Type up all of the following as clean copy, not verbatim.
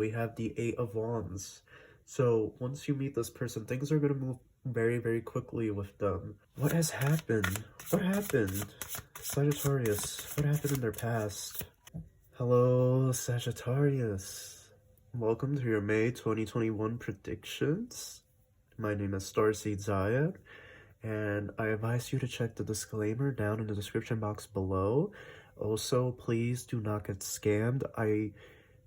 We have the Eight of Wands. So once you meet this person, things are going to move very, very quickly with them. What has happened? What happened? Sagittarius, what happened in their past? Hello, Sagittarius. Welcome to your May 2021 predictions. My name is Starseed Zayed, and I advise you to check the disclaimer down in the description box below. Also, please do not get scammed. I,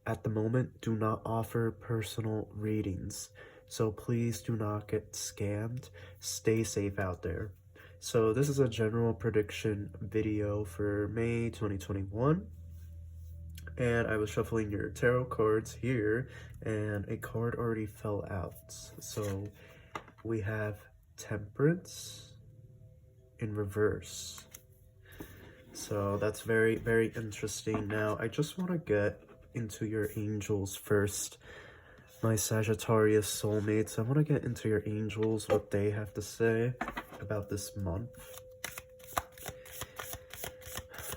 at the moment, do not offer personal readings, so please do not get scammed. Stay safe out there. So this is a general prediction video for May 2021. And I was shuffling your tarot cards here, and a card already fell out. So we have Temperance in reverse. So that's very, very interesting. Now, I just want to get into your angels first. My Sagittarius soulmates, I want to get into your angels, what they have to say about this month.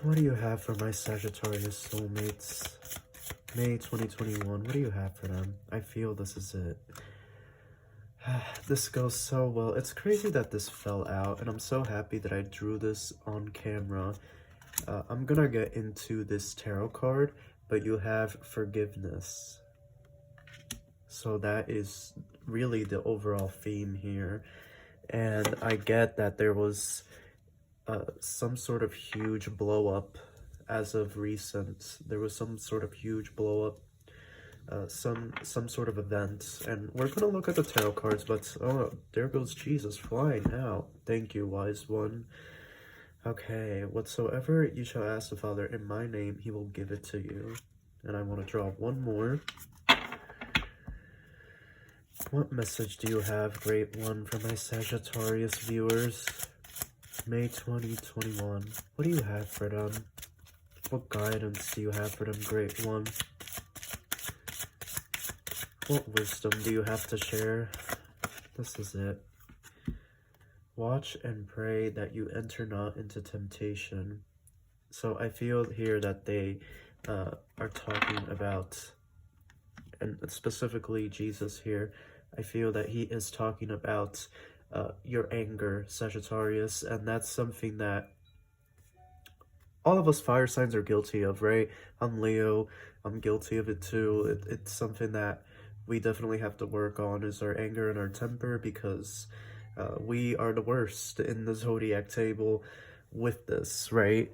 What do you have for my Sagittarius soulmates? May 2021, what do you have for them? I feel this is it. This goes so well. It's crazy that this fell out, and I'm so happy that I drew this on camera. I'm gonna get into this tarot card, but you have forgiveness. So that is really the overall theme here. And I get that there was some sort of huge blow up as of recent. There was some sort of huge blow up, some sort of event, and we're gonna look at the tarot cards. But oh, there goes Jesus flying out. Thank you, wise one. Okay, whatsoever you shall ask the Father in my name, he will give it to you. And I want to draw one more. What message do you have, Great One, for my Sagittarius viewers? May 2021. What do you have for them? What guidance do you have for them, Great One? What wisdom do you have to share? This is it. Watch and pray that you enter not into temptation. So I feel here that they are talking about, and specifically Jesus here, I feel that he is talking about your anger, Sagittarius, and that's something that all of us fire signs are guilty of, right? I'm Leo, I'm guilty of it too. It's something that we definitely have to work on, is our anger and our temper, because we are the worst in the zodiac table with this, right?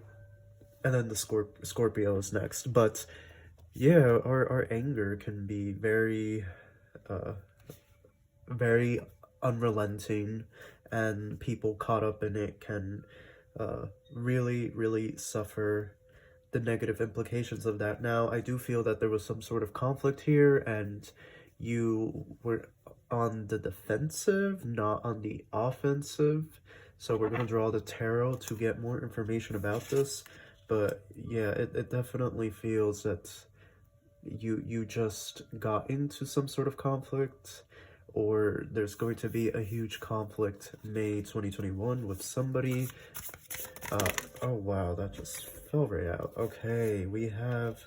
And then the Scorpio is next. But yeah, our anger can be very, very unrelenting, and people caught up in it can really, really suffer the negative implications of that. Now, I do feel that there was some sort of conflict here, and you were on the defensive, not on the offensive. So we're going to draw the tarot to get more information about this. But yeah, it definitely feels that you just got into some sort of conflict, or there's going to be a huge conflict May 2021 with somebody. Oh wow, that just fell right out. Okay, we have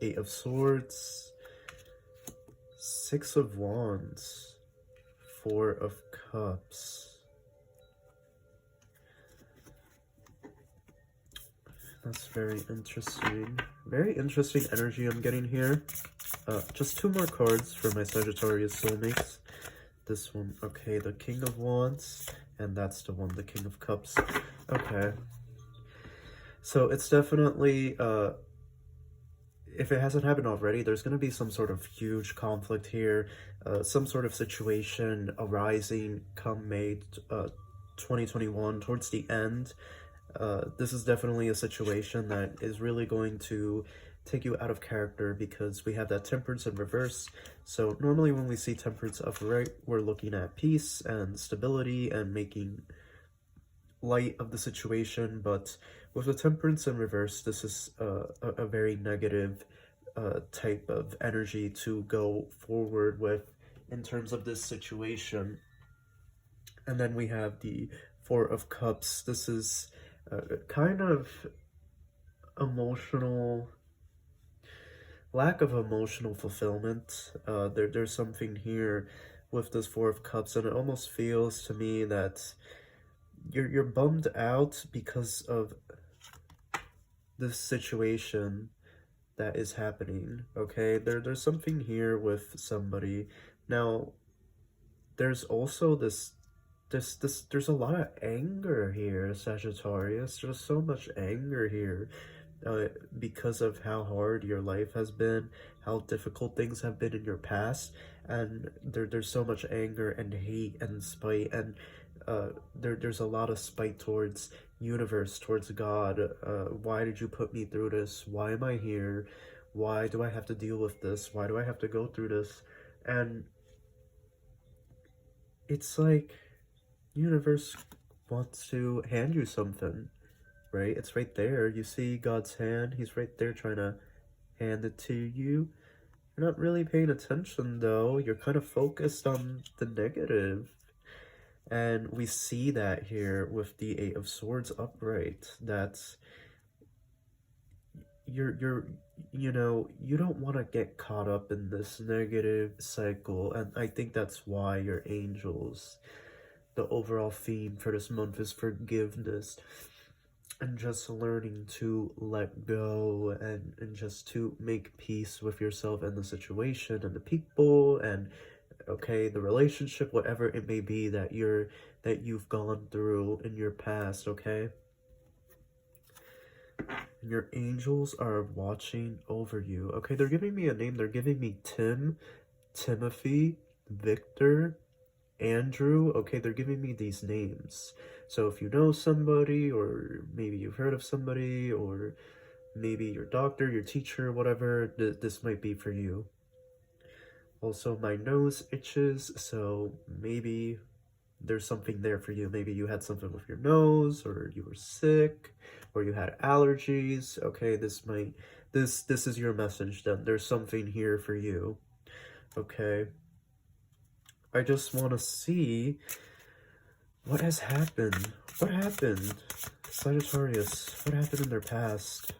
Eight of Swords, Six of Wands, Four of Cups. That's very interesting. Very interesting energy I'm getting here. Just two more cards for my Sagittarius soulmates. This one, okay, the King of Wands, and that's the one, the King of Cups. Okay. So it's definitely, if it hasn't happened already, there's going to be some sort of huge conflict here, some sort of situation arising come May 2021, towards the end. This is definitely a situation that is really going to take you out of character, because we have that Temperance in reverse. So normally when we see Temperance upright, we're looking at peace and stability and making light of the situation, but with the Temperance in reverse, this is a very negative type of energy to go forward with in terms of this situation. And then we have the Four of Cups. This is kind of emotional, lack of emotional fulfillment. There's something here with this Four of Cups, and it almost feels to me that you're bummed out because of this situation that is happening. Okay, there's something here with somebody. Now, there's also there's a lot of anger here, Sagittarius. There's so much anger here. Because of how hard your life has been, how difficult things have been in your past, and there's so much anger and hate and spite, and there's a lot of spite towards universe, towards God. Why did you put me through this? Why am I here? Why do I have to deal with this? Why do I have to go through this? And it's like universe wants to hand you something, right? It's right there. You see God's hand. He's right there trying to hand it to you. You're not really paying attention, though. You're kind of focused on the negative. And we see that here with the Eight of Swords upright. That's you know, you don't want to get caught up in this negative cycle. And I think that's why your angels, the overall theme for this month is forgiveness. And just learning to let go, and just to make peace with yourself and the situation and the people, and okay, the relationship, whatever it may be that you've gone through in your past. Okay, and your angels are watching over you. Okay, they're giving me a name. They're giving me Tim, Timothy, Victor, Andrew. Okay, they're giving me these names. So if you know somebody, or maybe you've heard of somebody, or maybe your doctor, your teacher, whatever, this might be for you. Also, my nose itches, so maybe there's something there for you. Maybe you had something with your nose, or you were sick, or you had allergies. Okay, this is your message then. There's something here for you. Okay. I just want to see what has happened. What happened? Sagittarius, what happened in their past?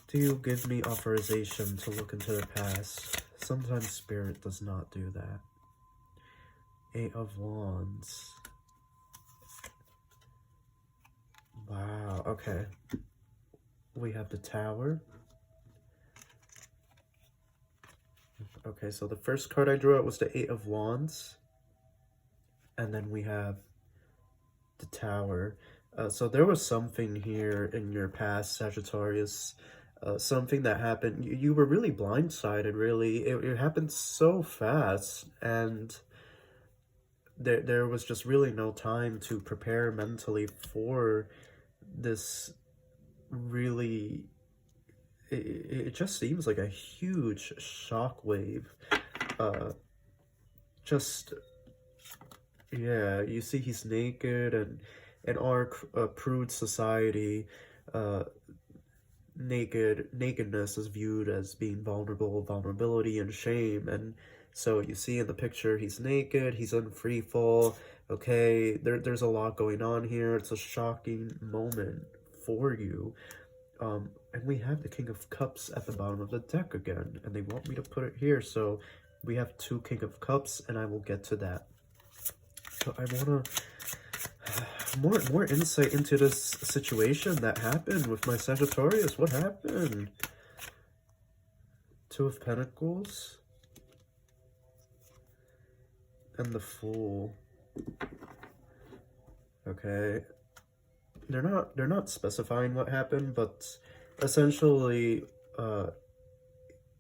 Do you give me authorization to look into their past? Sometimes Spirit does not do that. Eight of Wands. Wow, okay. We have the Tower. Okay, so the first card I drew out was the Eight of Wands. And then we have the Tower. So there was something here in your past, Sagittarius. Something that happened. You were really blindsided, really. It happened so fast. And there was just really no time to prepare mentally for this. Really, it just seems like a huge shockwave. Just, yeah, you see he's naked, and in our prude society, nakedness is viewed as being vulnerability and shame. And so you see in the picture he's naked, he's in free fall. Okay, there's a lot going on here. It's a shocking moment for you. And we have the King of Cups at the bottom of the deck again, and they want me to put it here, so we have two King of Cups, and I will get to that. So I want to more insight into this situation that happened with my Sagittarius. What happened? Two of Pentacles and the Fool. Okay, they're not specifying what happened, but essentially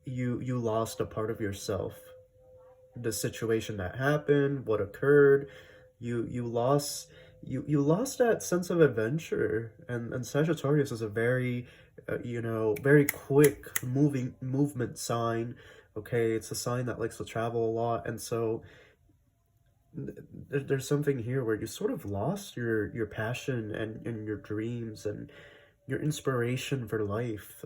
you lost a part of yourself. The situation that happened, what occurred, you lost that sense of adventure. And Sagittarius is a very you know, very quick movement sign. Okay, it's a sign that likes to travel a lot, and so there's something here where you sort of lost your passion and your dreams and your inspiration for life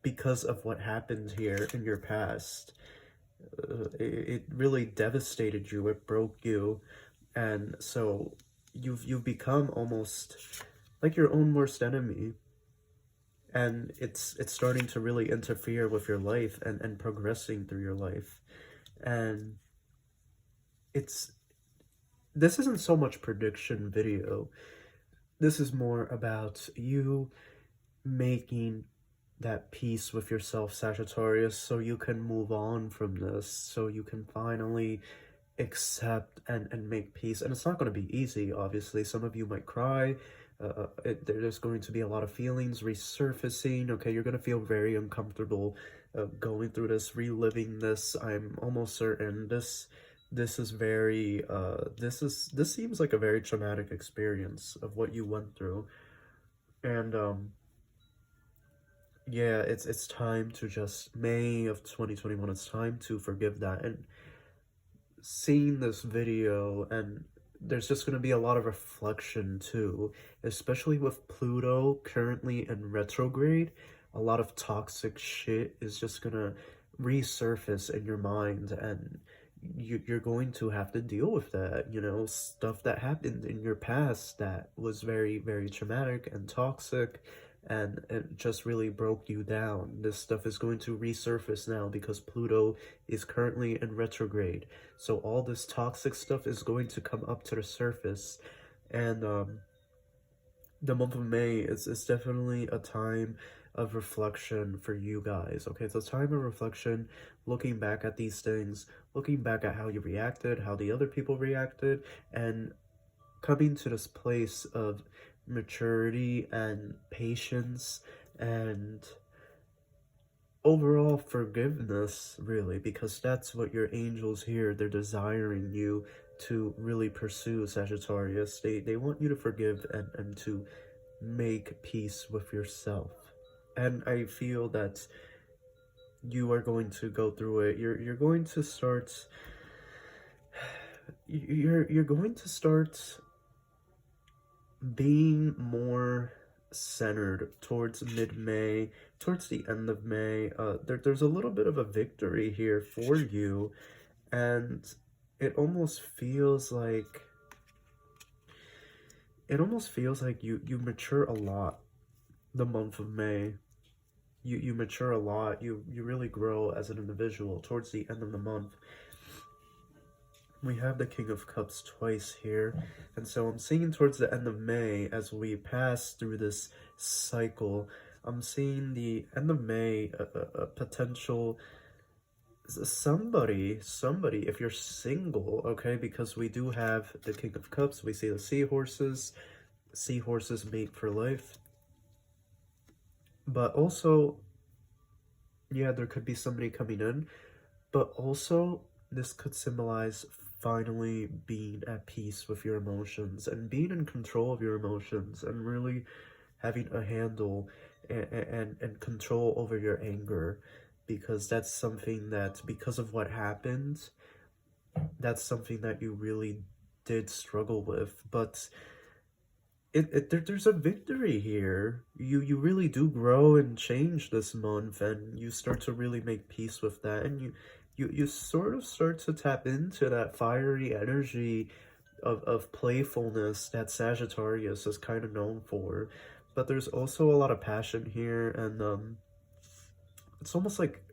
because of what happened here in your past. It really devastated you. It broke you. And so you've become almost like your own worst enemy. and it's starting to really interfere with your life and progressing through your life. And it's this isn't so much prediction video. This is more about you making that peace with yourself, Sagittarius, so you can move on from this, so you can finally accept and make peace. And it's not going to be easy, obviously. Some of you might cry. There's going to be a lot of feelings resurfacing. Okay, you're going to feel very uncomfortable going through this, reliving this. I'm almost certain this is very this seems like a very traumatic experience of what you went through. And yeah, it's time to just, May of 2021, it's time to forgive that. And seeing this video, and there's just going to be a lot of reflection too, especially with Pluto currently in retrograde. A lot of toxic shit is just going to resurface in your mind, and you're going to have to deal with that, you know, stuff that happened in your past that was very, very traumatic and toxic, and it just really broke you down. This stuff is going to resurface now because Pluto is currently in retrograde. So all this toxic stuff is going to come up to the surface. And the month of May is definitely a time of reflection for you guys. Okay, it's a time of reflection, looking back at these things, looking back at how you reacted, how the other people reacted, and coming to this place of maturity and patience and overall forgiveness, really, because that's what your angels here, they're desiring you to really pursue, Sagittarius. They want you to forgive and to make peace with yourself. And I feel that you are going to go through it. You're going to start you're going to start being more centered towards mid-May, towards the end of May. There's a little bit of a victory here for you, and it almost feels like you mature a lot the month of May. You mature a lot. You really grow as an individual towards the end of the month. We have the King of Cups twice here, and so I'm seeing towards the end of May, as we pass through this cycle, I'm seeing the end of May, a potential somebody, if you're single, okay, because we do have the King of Cups, we see the seahorses mate for life, but also, yeah, there could be somebody coming in, but also this could symbolize finally being at peace with your emotions and being in control of your emotions and really having a handle and control over your anger, because that's something that, because of what happened, that's something that you really did struggle with. But there's a victory here. You really do grow and change this month, and you start to really make peace with that, and you sort of start to tap into that fiery energy of playfulness that Sagittarius is kind of known for. But there's also a lot of passion here, and it's almost like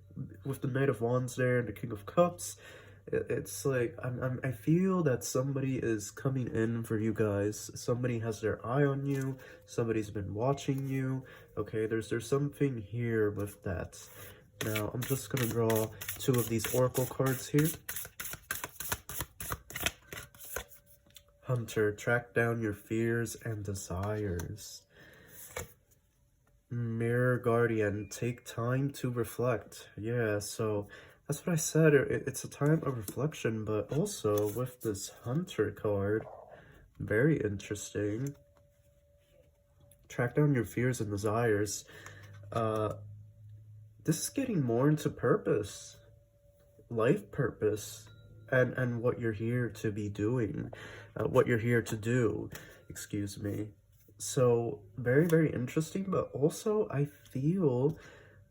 with the Knight of Wands there and the King of Cups, it's like I feel that somebody is coming in for you guys. Somebody has their eye on you. Somebody's been watching you. Okay, there's something here with that. Now, I'm just going to draw two of these oracle cards here. Hunter, track down your fears and desires. Mirror Guardian, take time to reflect. Yeah, so that's what I said. It's a time of reflection, but also with this Hunter card, very interesting. Track down your fears and desires. This is getting more into purpose, life purpose, and what you're here to be doing, what you're here to do, excuse me. So very, very interesting, but also I feel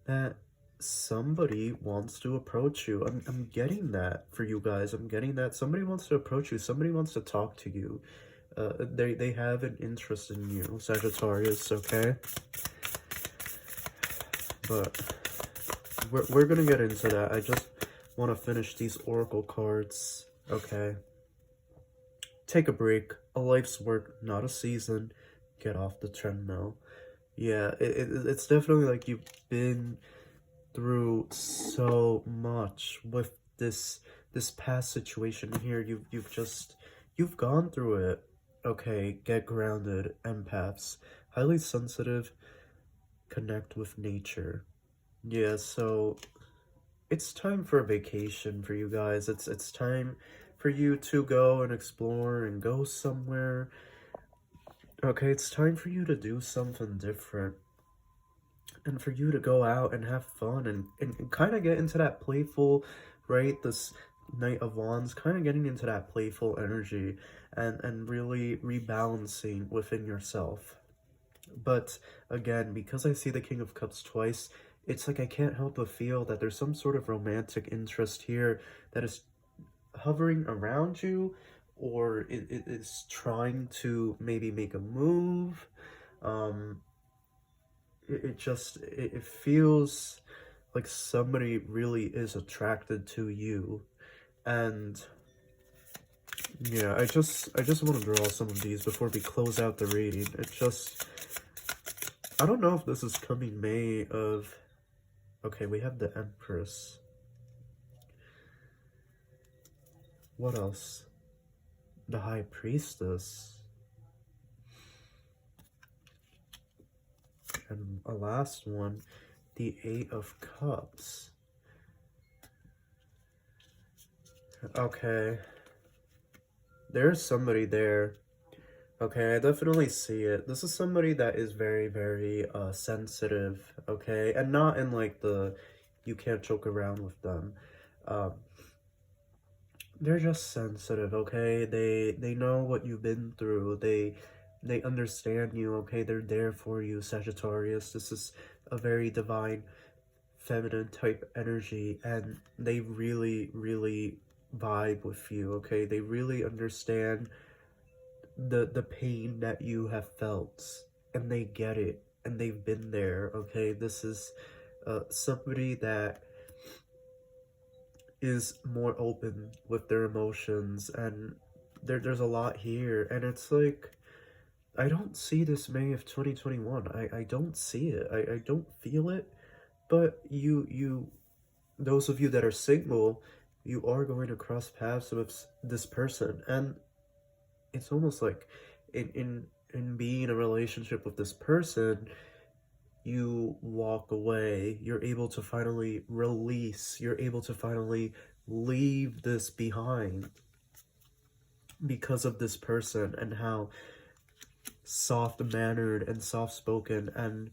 that somebody wants to approach you. I'm getting that for you guys. I'm getting that somebody wants to approach you. Somebody wants to talk to you. They have an interest in you, Sagittarius, okay? but we're gonna get into that. I just want to finish these oracle cards. Okay. Take a break. A life's work, not a season. Get off the treadmill. Yeah, it's definitely like you've been through so much with this past situation here. You've gone through it. Okay, get grounded. Empaths, highly sensitive, connect with nature. Yeah, so it's time for a vacation for you guys. It's time for you to go and explore and go somewhere. Okay, it's time for you to do something different. And for you to go out and have fun and kind of get into that playful, right? This Knight of Wands, kind of getting into that playful energy and really rebalancing within yourself. But again, because I see the King of Cups twice, it's like I can't help but feel that there's some sort of romantic interest here that is hovering around you, or it is trying to maybe make a move. It feels like somebody really is attracted to you. And yeah, I just want to draw some of these before we close out the reading. I don't know if this is coming May of... Okay, we have the Empress. What else? The High Priestess. And a last one, the Eight of Cups. Okay. There's somebody there. Okay, I definitely see it. This is somebody that is very, very sensitive, okay? And not in like the you can't joke around with them. They're just sensitive, okay? They know what you've been through. They understand you, okay? They're there for you, Sagittarius. This is a very divine feminine type energy, and they really, really vibe with you, okay? They really understand the pain that you have felt, and they get it, and they've been there, okay? This is somebody that is more open with their emotions, and there's a lot here, and it's like I don't see this May of 2021. I don't see it. I don't feel it. But those of you that are single, you are going to cross paths with this person, and it's almost like in being in a relationship with this person, you walk away, you're able to finally release, you're able to finally leave this behind because of this person and how soft-mannered and soft-spoken and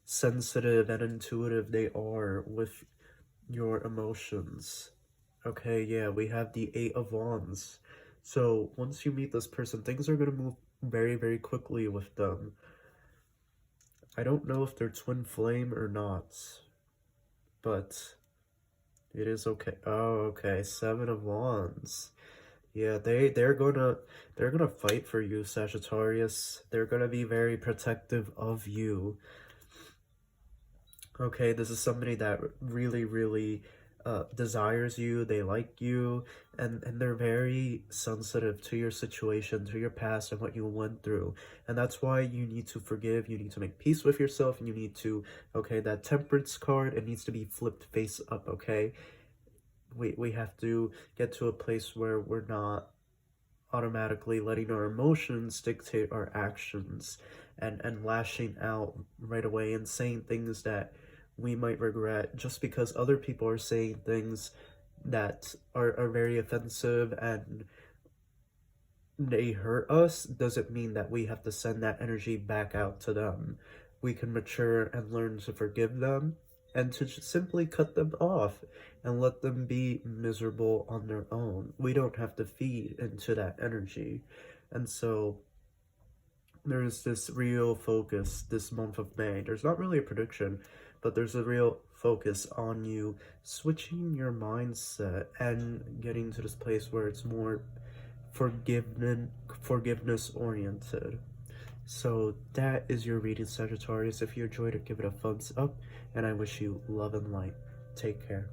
sensitive and intuitive they are with your emotions. Okay, yeah, we have the Eight of Wands. So once you meet this person, things are going to move very, very quickly with them. I don't know if they're twin flame or not, but it is okay. Oh, okay, Seven of Wands. Yeah, they're gonna fight for you, Sagittarius. They're gonna be very protective of you. Okay, this is somebody that really, really desires you, they like you, and they're very sensitive to your situation, to your past, and what you went through. And that's why you need to forgive, you need to make peace with yourself, and you need to, okay, that Temperance card, it needs to be flipped face up, okay? We have to get to a place where we're not automatically letting our emotions dictate our actions and lashing out right away and saying things that we might regret just because other people are saying things that are very offensive and they hurt us. Doesn't mean that we have to send that energy back out to them. We can mature and learn to forgive them and to just simply cut them off and let them be miserable on their own. We don't have to feed into that energy. And so there's this real focus this month of May. There's not really a prediction, but there's a real focus on you switching your mindset and getting to this place where it's more forgiveness oriented. So that is your reading, Sagittarius. If you enjoyed it, give it a thumbs up, and I wish you love and light. Take care.